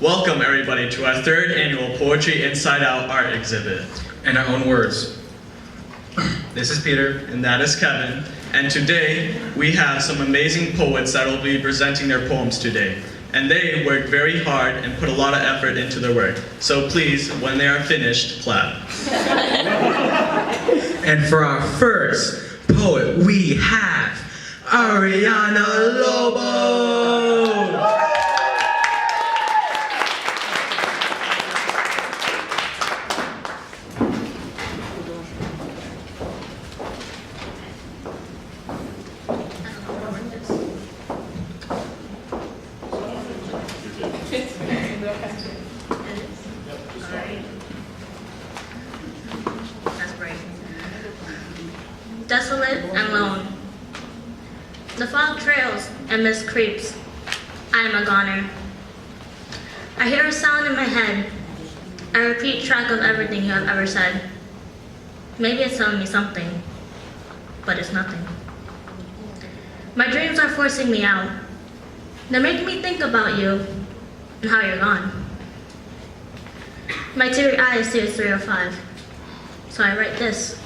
Welcome everybody to our third annual Poetry Inside Out art exhibit. In our own words. This is Peter. And that is Kevin. And today we have some amazing poets that will be presenting their poems today. And they worked very hard and put a lot of effort into their work. So please, when they are finished, clap. And for our first poet, we have Ariana Lobo. Desolate and lone. The fog trails and mist creeps. I am a goner. I hear a sound in my head. I repeat track of everything you have ever said. Maybe it's telling me something, but it's nothing. My dreams are forcing me out. They're making me think about you and how you're gone. My teary eyes see it's 3:05, so I write this.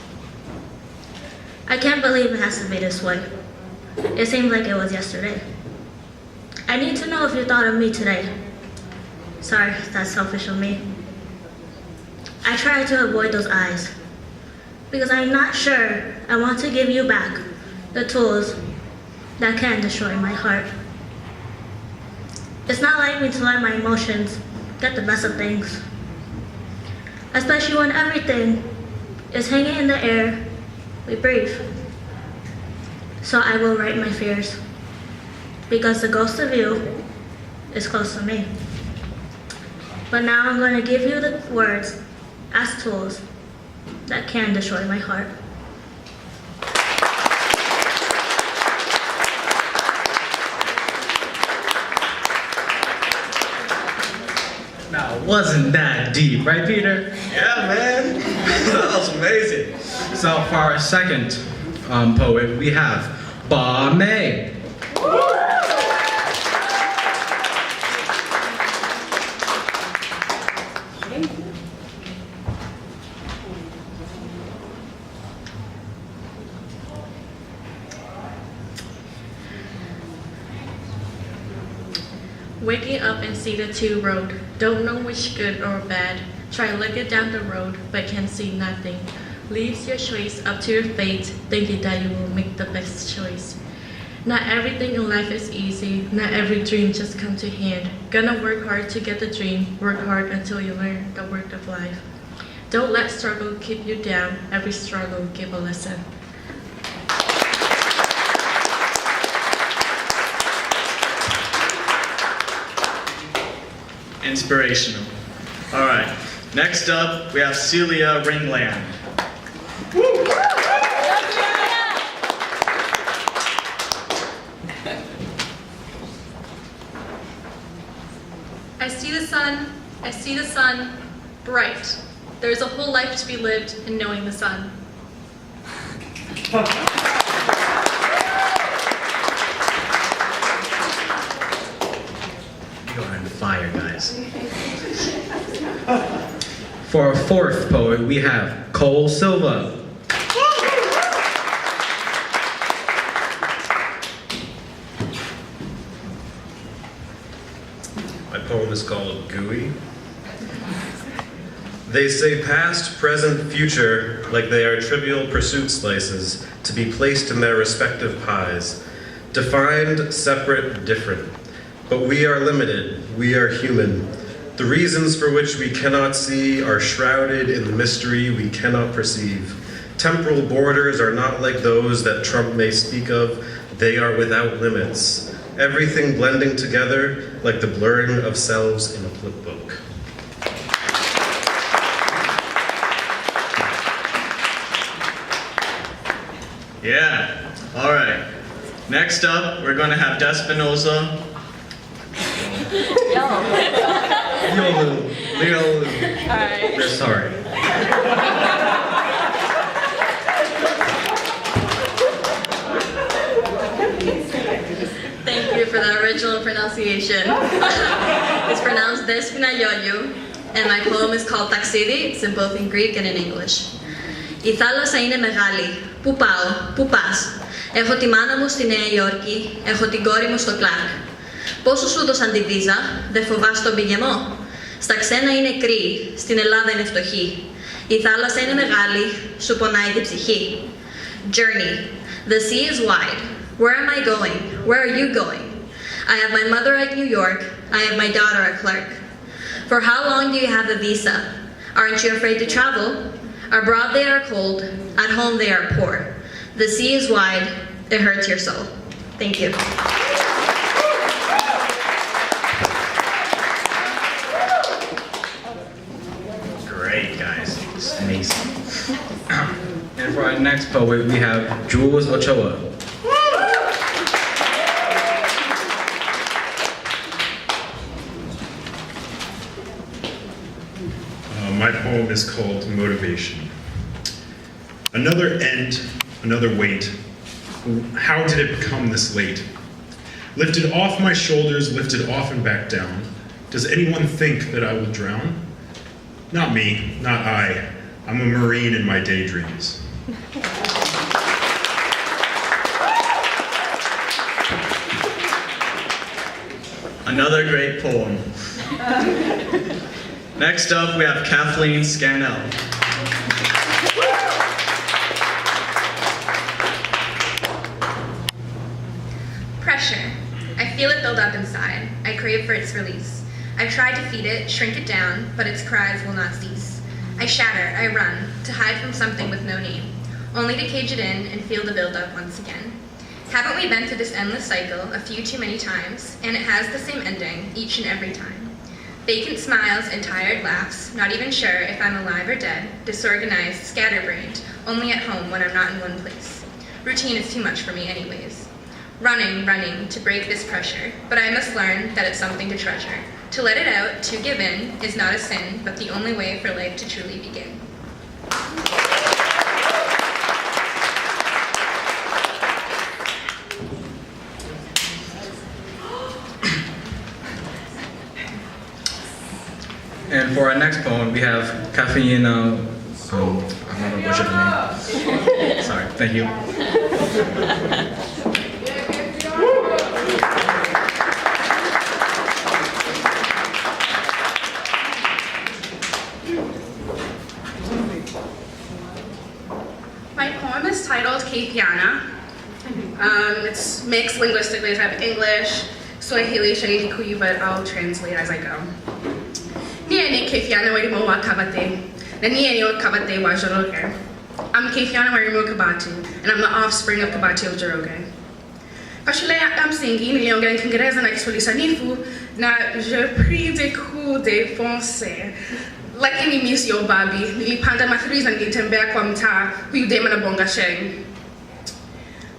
I can't believe it has to be this way. It seems like it was yesterday. I need to know if you thought of me today. Sorry, that's selfish of me. I try to avoid those eyes because I'm not sure I want to give you back the tools that can destroy my heart. It's not like me to let my emotions get the best of things, especially when everything is hanging in the air. We breathe. So I will write my fears because the ghost of you is close to me. But now I'm going to give you the words as tools that can destroy my heart. Now, wasn't that deep, right, Peter? Yeah, man. That was amazing. So for our second poet, we have Ba May. Waking up and see the two road, don't know which good or bad. Try looking down the road, but can see nothing. Leaves your choice up to your fate, thinking that you will make the best choice. Not everything in life is easy, not every dream just come to hand. Gonna work hard to get the dream, work hard until you learn the work of life. Don't let struggle keep you down, every struggle give a lesson. Inspirational. All right. Next up, we have Celia Ringland. I see the sun, bright. There's a whole life to be lived in knowing the sun. You are on fire, guys. For our fourth poet, we have Cole Silva. My poem is called Gooey. They say past, present, future, like they are trivial pursuit slices to be placed in their respective pies. Defined, separate, different. But we are limited, we are human. The reasons for which we cannot see are shrouded in the mystery we cannot perceive. Temporal borders are not like those that Trump may speak of, they are without limits. Everything blending together like the blurring of selves in a flip book. Yeah. All right. Next up, we're going to have Despinosa. Yolu. Leo. Alright. We're sorry. Thank you for that original pronunciation. It's pronounced Despinayoyo, and my poem is called Taxidi. It's in both in Greek and in English. Η θάλασσα είναι μεγάλη. Πού πάω, πού πας? Έχω τη μάνα μου στη Νέα Υόρκη, έχω την κόρη μου στο Κλάρκ. Πόσο σου δώσαν τη βίζα, δεν φοβάσαι τον πηγεμό? Στα ξένα είναι κρύοι, στην Ελλάδα είναι φτωχοί. Η θάλασσα είναι μεγάλη, σου πονάει την ψυχή. Journey. The sea is wide. Where am I going? Where are you going? I have my mother at New York. I have my daughter at Clark. For how long do you have a visa? Aren't you afraid to travel? Abroad they are cold. At home they are poor. The sea is wide. It hurts your soul. Thank you. Great, guys. It's amazing. And for our next poet, we have Jules Ochoa. My poem is called Motivation. Another end, another weight. How did it become this late? Lifted off my shoulders, lifted off and back down. Does anyone think that I will drown? Not me, not I. I'm a Marine in my daydreams. Another great poem. Next up, we have Kathleen Scannell. Pressure. I feel it build up inside. I crave for its release. I've tried to feed it, shrink it down, but its cries will not cease. I shatter, I run, to hide from something with no name, only to cage it in and feel the build up once again. Haven't we been through this endless cycle a few too many times, and it has the same ending each and every time? Vacant smiles and tired laughs, not even sure if I'm alive or dead, disorganized, scatterbrained, only at home when I'm not in one place. Routine is too much for me anyways. Running, running, to break this pressure, but I must learn that it's something to treasure. To let it out, to give in, is not a sin, but the only way for life to truly begin. And for our next poem, we have Caffeine. I'm not gonna butcher the name. Sorry, thank you. My poem is titled Keifiana. It's mixed linguistically. I have English, Swahili, Shahili, Kikuyu, but I'll translate as I go. Nieni Keifiana Warimo wa Kabate, na Nieni wa Kabate wa Joroge. I'm Keifiana Warimo Kabati, and I'm the offspring of Kabati of Joroge. Pashule am singi niliongea Kiingereza na Kiswahili sanifu na je pris des cours de français. Lakini mi sio babi, nilipanda mathrees na nilitembea kwa mtaa huyu dema na bonga sheng.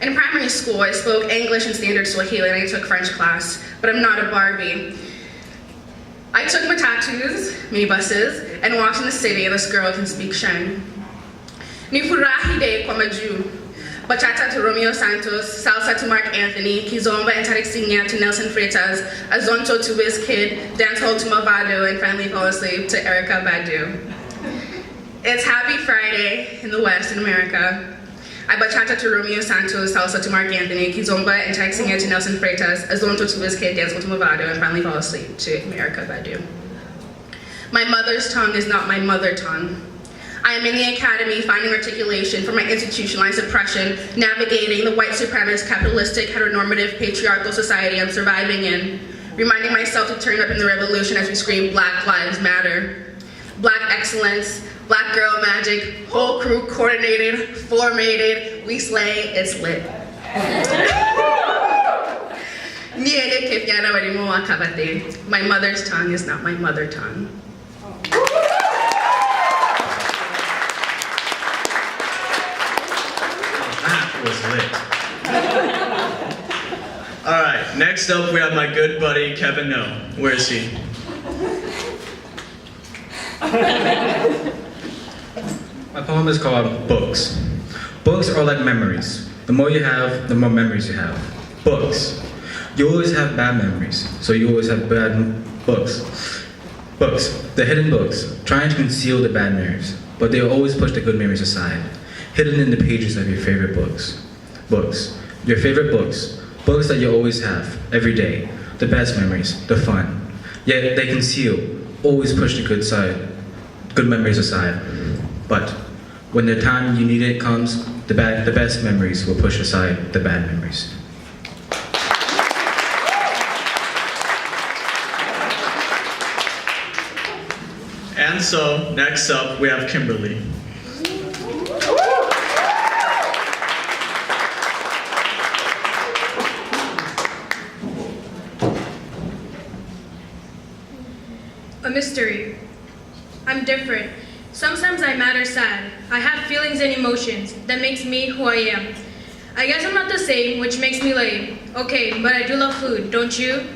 In primary school, I spoke English and standard Swahili and I took French class, but I'm not a Barbie. I took matatus, minibuses, and walked in the city and this girl can speak Sheng. Nifurahi de kwa maju. Bachata to Romeo Santos, salsa to Mark Anthony, kizomba and tarixinha to Nelson Freitas, azonto to Wizkid, dancehall to Mavado, and finally fall asleep to Erykah Badu. It's Happy Friday in the West in America. I bachata to Romeo Santos, salsa to Mark Anthony, kizomba and tarixinha to Nelson Freitas, azonto to Wizkid, dancehall to Mavado, and finally fall asleep to Erykah Badu. My mother's tongue is not my mother tongue. I am in the academy finding articulation for my institutionalized oppression, navigating the white supremacist, capitalistic, heteronormative, patriarchal society I'm surviving in, reminding myself to turn up in the revolution as we scream Black Lives Matter. Black excellence, Black girl magic, whole crew coordinated, formated, we slay, it's lit. My mother's tongue is not my mother tongue. Was lit. All right, next up we have my good buddy Kevin No. Where is he? My poem is called Books. Books are like memories. The more you have, the more memories you have. Books. You always have bad memories, so you always have bad books. Books, the hidden books, trying to conceal the bad memories, but they always push the good memories aside, hidden in the pages of your favorite books. Books, your favorite books, books that you always have, every day, the best memories, the fun. Yet they conceal, always push the good memories aside. But when the time you need it comes, the best memories will push aside the bad memories. And so, next up, we have Kimberly. A mystery. I'm different. Sometimes I'm mad or sad. I have feelings and emotions that makes me who I am. I guess I'm not the same, which makes me lame. Okay, but I do love food, don't you?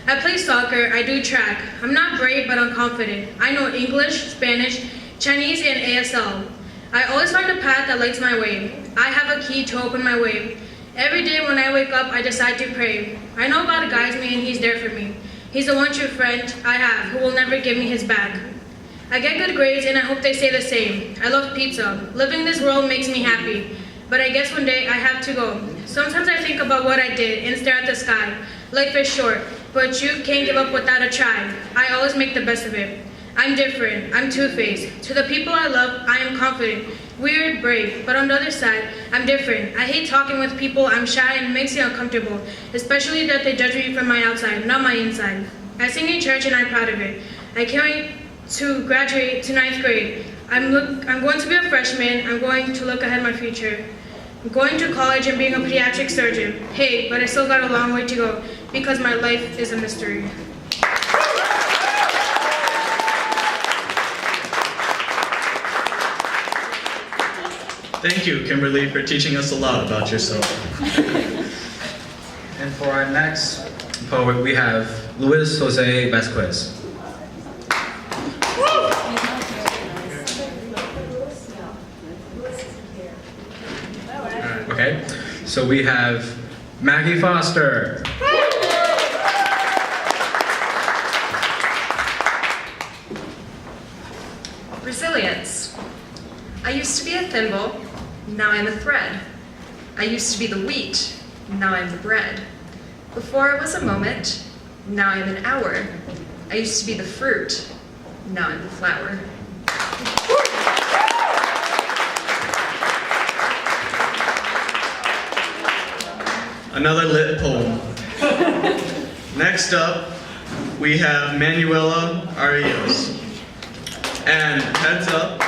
I play soccer, I do track. I'm not brave, but I'm confident. I know English, Spanish, Chinese, and ASL. I always find a path that lights my way. I have a key to open my way. Every day when I wake up, I decide to pray. I know God guides me and He's there for me. He's the one true friend I have who will never give me his back. I get good grades and I hope they say the same. I love pizza. Living in this world makes me happy. But I guess one day I have to go. Sometimes I think about what I did and stare at the sky. Life is short, but you can't give up without a try. I always make the best of it. I'm different. I'm two-faced. To the people I love, I am confident, weird, brave. But on the other side, I'm different. I hate talking with people. I'm shy and it makes me uncomfortable, especially that they judge me from my outside, not my inside. I sing in church and I'm proud of it. I can't wait to graduate to 9th grade. I'm going to be a freshman. I'm going to look ahead my future. I'm going to college and being a pediatric surgeon. Hey, but I still got a long way to go because my life is a mystery. Thank you, Kimberly, for teaching us a lot about yourself. And for our next poet, we have Luis Jose Vasquez. Okay, so we have Maggie Foster. Resilience. I used to be a thimble, now I'm a thread. I used to be the wheat, now I'm the bread. Before I was a moment, now I'm an hour. I used to be the fruit, now I'm the flower. Another lit poem. Next up, we have Manuela Arias. And heads up,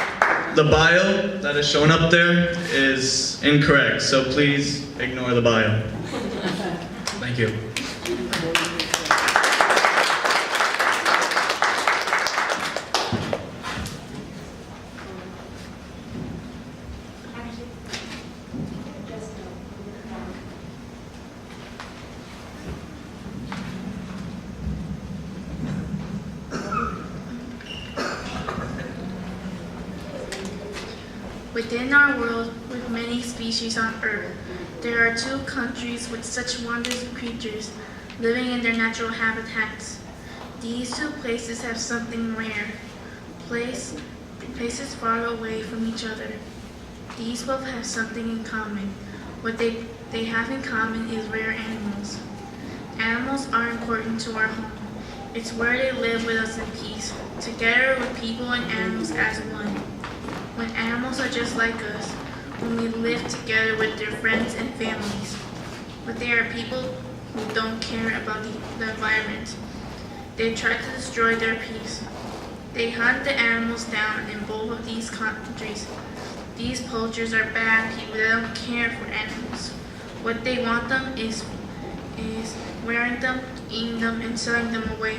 the bio that is shown up there is incorrect, so please ignore the bio. Thank you. Within our world, with many species on Earth, there are two countries with such wondrous creatures living in their natural habitats. These two places have something rare, places far away from each other. These both have something in common. What they have in common is rare animals. Animals are important to our home. It's where they live with us in peace, together with people and animals as one. When animals are just like us, when we live together with their friends and families. But there are people who don't care about the environment. They try to destroy their peace. They hunt the animals down in both of these countries. These poachers are bad people that don't care for animals. What they want them is wearing them, eating them, and selling them away.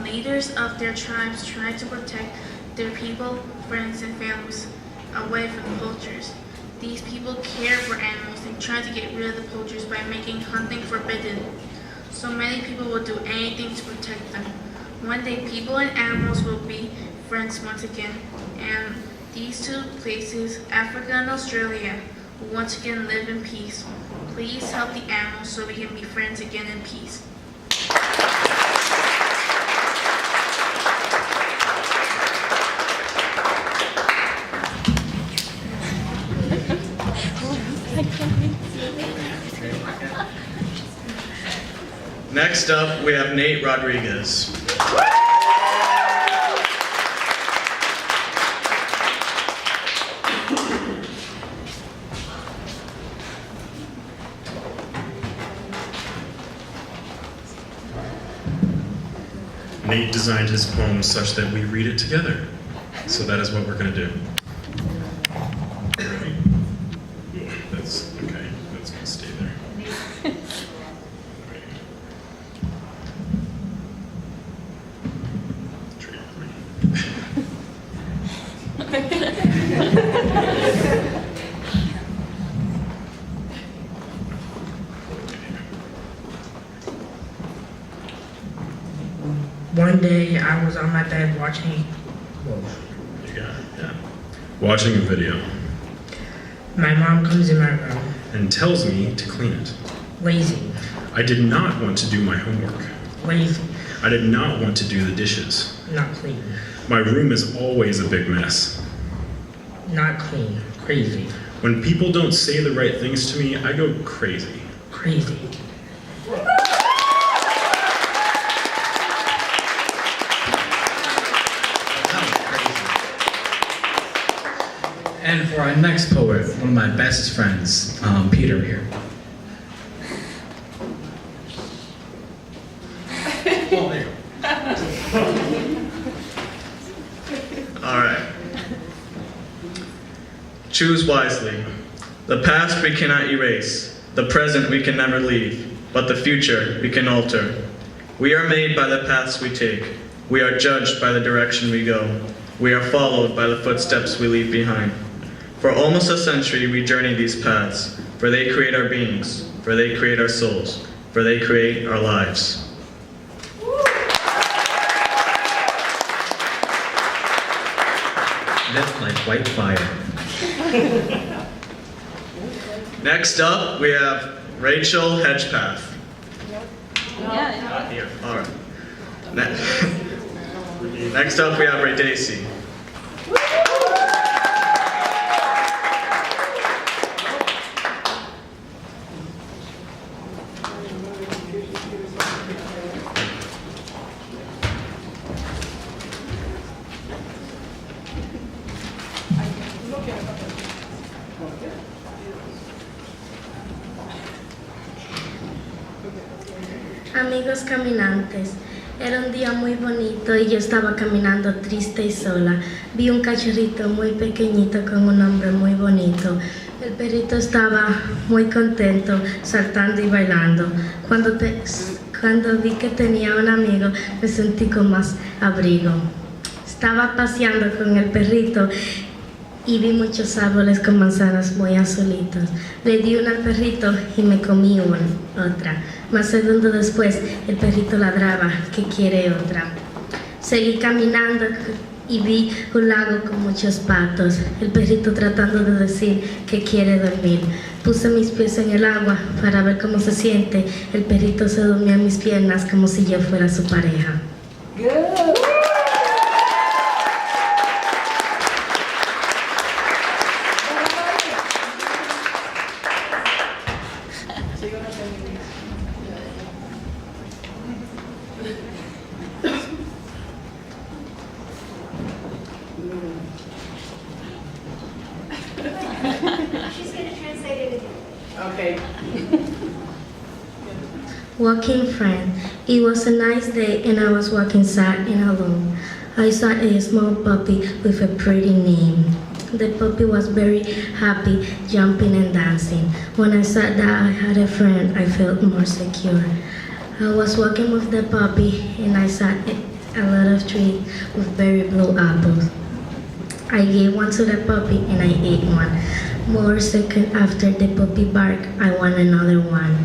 Leaders of their tribes try to protect their people, friends, and families away from the poachers. These people care for animals and try to get rid of the poachers by making hunting forbidden. So many people will do anything to protect them. One day people and animals will be friends once again. And these two places, Africa and Australia, will once again live in peace. Please help the animals so we can be friends again in peace. Next up, we have Nate Rodriguez. Nate designed his poem such that we read it together. So that is what we're going to do. That's okay. That's going to stay there. Trade with me. One day I was on my bed watching. You got it, yeah. Watching a video My mom comes in my room. and tells me to clean it. Lazy. I did not want to do my homework. Lazy. I did not want to do the dishes. Not clean. My room is always a big mess. Not clean. Crazy. When people don't say the right things to me, I go crazy. Crazy. And for our next poet, one of my bestest friends, Peter here. All right. Choose wisely. The past we cannot erase. The present we can never leave. But the future we can alter. We are made by the paths we take. We are judged by the direction we go. We are followed by the footsteps we leave behind. For almost a century we journey these paths, for they create our beings, for they create our souls, for they create our lives. Lit like white fire. Next up, we have Rachel Hedgepath. Not here. All right. Next up, we have Ray Dacey. Amigos caminantes, era un día muy bonito y yo estaba caminando triste y sola. Vi un cachorrito muy pequeñito con un nombre muy bonito. El perrito estaba muy contento, saltando y bailando. Cuando vi que tenía un amigo, me sentí con más abrigo. Estaba paseando con el perrito y vi muchos árboles con manzanas muy azulitas. Le di una al perrito y me comí otra. Más segundo después, el perrito ladraba que quiere otra. Seguí caminando y vi un lago con muchos patos. El perrito tratando de decir que quiere dormir. Puse mis pies en el agua para ver cómo se siente. El perrito se durmió en mis piernas como si yo fuera su pareja. She's going to translate it again. Okay. Walking friend. It was a nice day and I was walking sad and alone. I saw a small puppy with a pretty name. The puppy was very happy, jumping and dancing. When I saw that I had a friend, I felt more secure. I was walking with the puppy and I saw a lot of trees with very blue apples. I gave one to the puppy and I ate one. More second after the puppy barked, I want another one.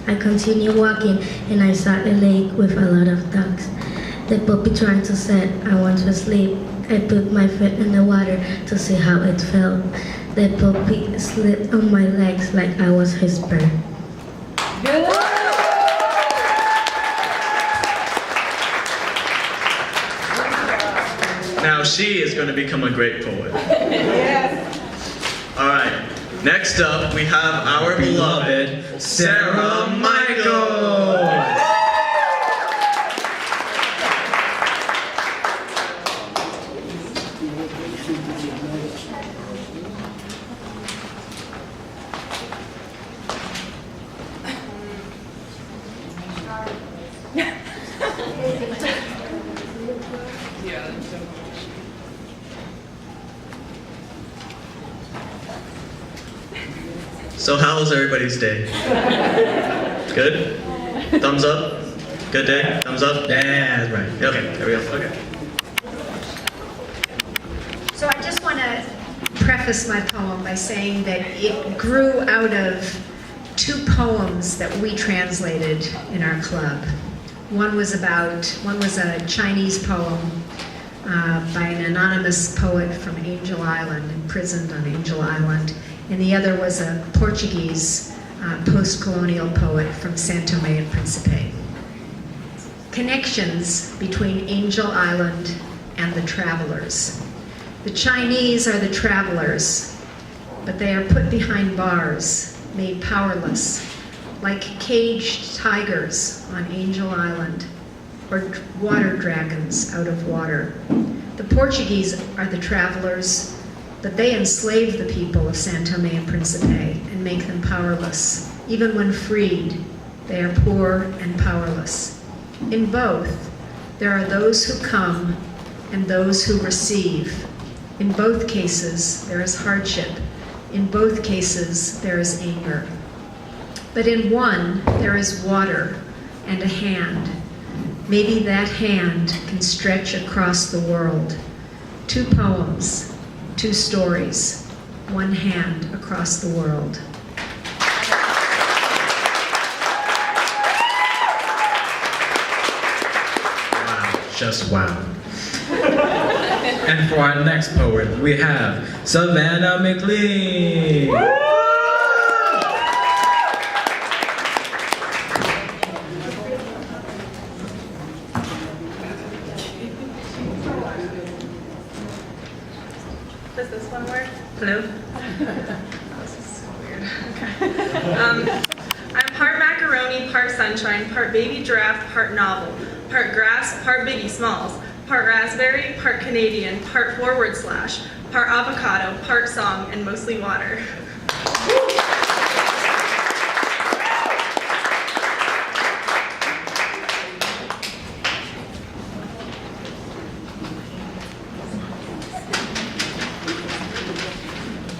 I continued walking and I saw a lake with a lot of ducks. The puppy trying to say, I want to sleep. I put my foot in the water to see how it felt. The puppy slipped on my legs like I was his bird. Now she is going to become a great poet. All right. Next up, we have our beloved Sarah Michael. So how was everybody's day? Good? Thumbs up? Good day? Thumbs up? Yeah, that's right. Okay, there we go. Okay. So I just want to preface my poem by saying that it grew out of two poems that we translated in our club. One was a Chinese poem by an anonymous poet from Angel Island, imprisoned on Angel Island, and the other was a Portuguese post-colonial poet from São Tomé and Príncipe. Connections between Angel Island and the travelers. The Chinese are the travelers, but they are put behind bars, made powerless, like caged tigers on Angel Island, or water dragons out of water. The Portuguese are the travelers, but they enslave the people of São Tomé and Príncipe and make them powerless. Even when freed, they are poor and powerless. In both, there are those who come and those who receive. In both cases, there is hardship. In both cases, there is anger. But in one, there is water and a hand. Maybe that hand can stretch across the world. Two poems, two stories, one hand across the world. Wow, just wow. And for our next poet, we have Savannah McLean. Does this one work? Hello? This is so weird. Okay. I'm part macaroni, part sunshine, part baby giraffe, part novel, part grass, part Biggie Smalls, part raspberry, part Canadian, part forward slash, part avocado, part song, and mostly water.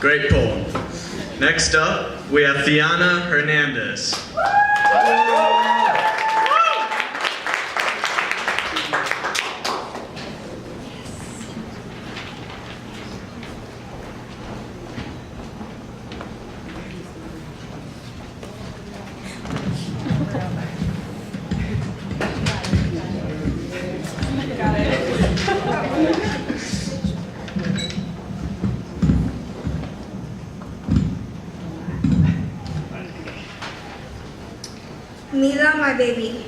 Great poem. Next up, we have Fiona Hernandez. Mila, my baby.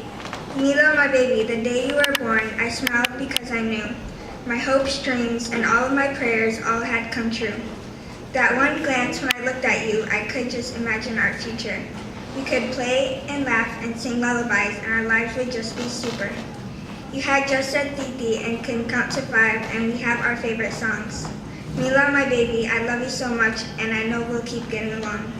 Mila, my baby, the day you were born, I smiled because I knew. My hopes, dreams, and all of my prayers all had come true. That one glance when I looked at you, I could just imagine our future. We could play and laugh and sing lullabies, and our lives would just be super. You had just said Titi and can count to 5, and we have our favorite songs. Mila, my baby, I love you so much, and I know we'll keep getting along.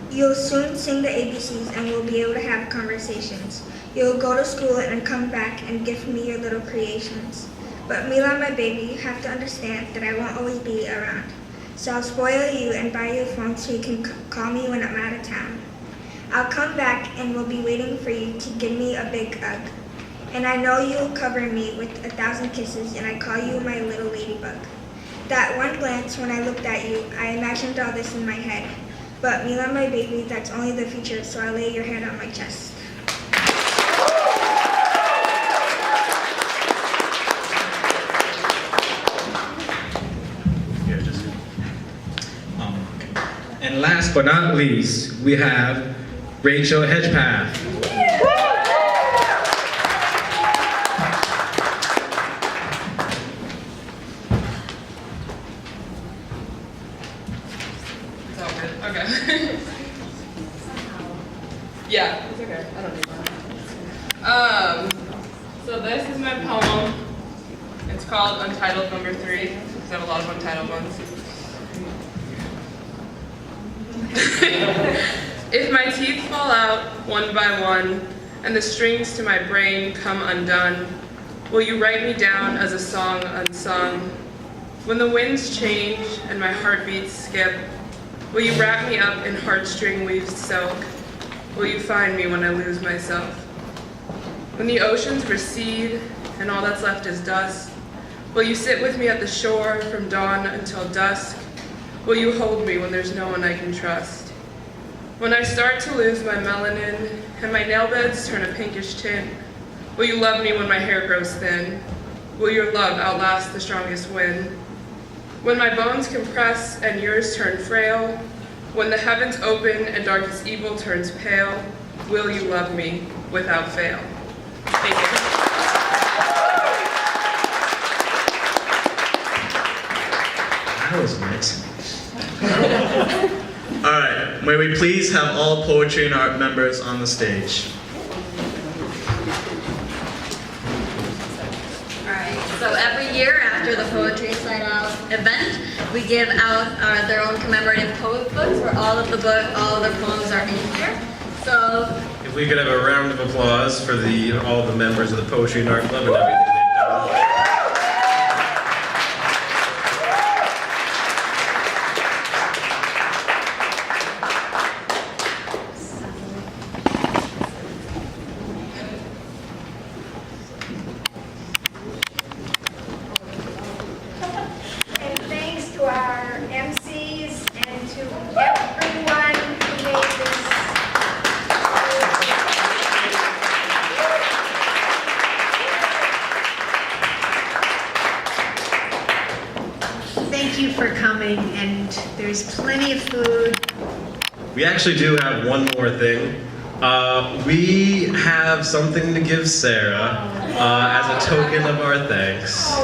You'll soon sing the ABCs, and we'll be able to have conversations. You'll go to school and come back and gift me your little creations. But Mila, my baby, you have to understand that I won't always be around. So I'll spoil you and buy you a phone so you can call me when I'm out of town. I'll come back and we'll be waiting for you to give me a big hug. And I know you'll cover me with 1,000 kisses, and I call you my little ladybug. That one glance when I looked at you, I imagined all this in my head. But Mila, my baby, that's only the future, so I'll lay your head on my chest. And last but not least, we have Rachel Hedgepath. called Untitled Number 3, because I have a lot of untitled ones. If my teeth fall out one by one, and the strings to my brain come undone, will you write me down as a song unsung? When the winds change and my heartbeats skip, will you wrap me up in heartstring weaved silk? Will you find me when I lose myself? When the oceans recede and all that's left is dust, will you sit with me at the shore from dawn until dusk? Will you hold me when there's no one I can trust? When I start to lose my melanin and my nail beds turn a pinkish tint, will you love me when my hair grows thin? Will your love outlast the strongest wind? When my bones compress and yours turn frail, when the heavens open and darkest evil turns pale, will you love me without fail? Thank you. That was nice. All right, may we please have all Poetry and Art members on the stage. Alright, so every year after the Poetry Inside Out event, we give out their own commemorative poet books where all of their poems are in here. So If we could have a round of applause for all the members of the Poetry and Art Club and everything they've done. And thanks to our MCs and to everyone who made this. Thank you for coming, and there's plenty of food. We actually do have one more thing. We have something to give Sarah as a token of our thanks.